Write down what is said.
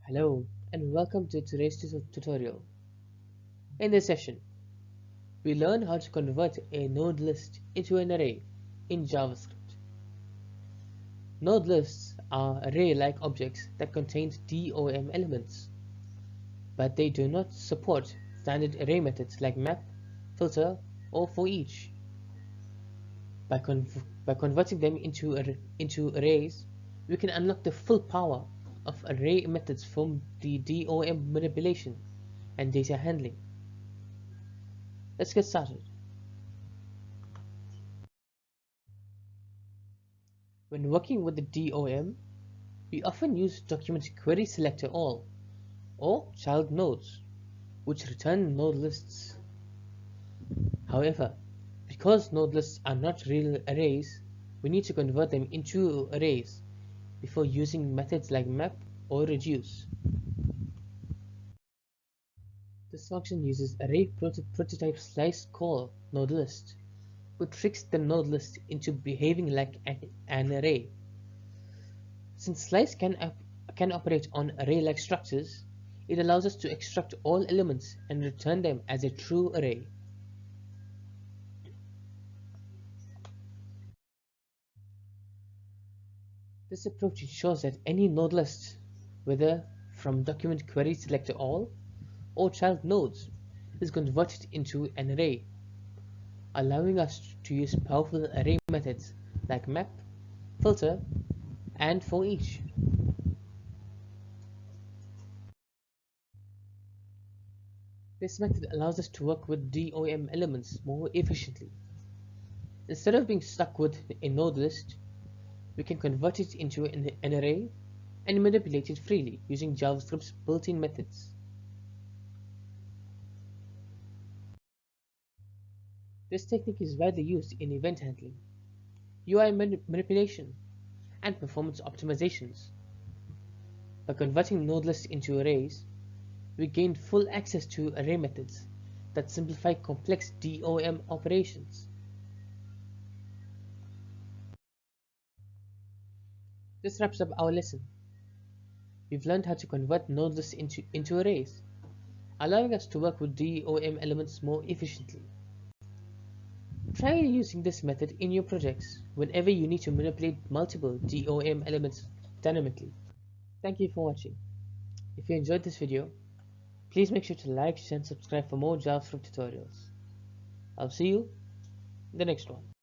Hello and welcome to today's tutorial. In this session, we learn how to convert a node list into an array in JavaScript. Node lists are array-like objects that contain DOM elements, but they do not support standard array methods like map, filter, or for each. By converting them into arrays, we can unlock the full power of array methods from the DOM manipulation and data handling. Let's get started. When working with the DOM, we often use document query selector all or child nodes, which return node lists. However, because node lists are not real arrays, we need to convert them into arrays before using methods like map or reduce. This function uses array prototype slice call NodeList, which tricks the NodeList into behaving like an array. Since slice can operate on array-like structures, it allows us to extract all elements and return them as a true array. This approach ensures that any node list, whether from document query selector all or child nodes, is converted into an array, allowing us to use powerful array methods like map, filter, and for each. This method allows us to work with DOM elements more efficiently. Instead of being stuck with a node list, we can convert it into an array and manipulate it freely using JavaScript's built-in methods. This technique is widely used in event handling, UI manipulation, and performance optimizations. By converting node lists into arrays, we gain full access to array methods that simplify complex DOM operations. This wraps up our lesson. We've learned how to convert node lists into arrays, allowing us to work with DOM elements more efficiently. Try using this method in your projects whenever you need to manipulate multiple DOM elements dynamically. Thank you for watching. If you enjoyed this video, please make sure to like, share, and subscribe for more JavaScript tutorials. I'll see you in the next one.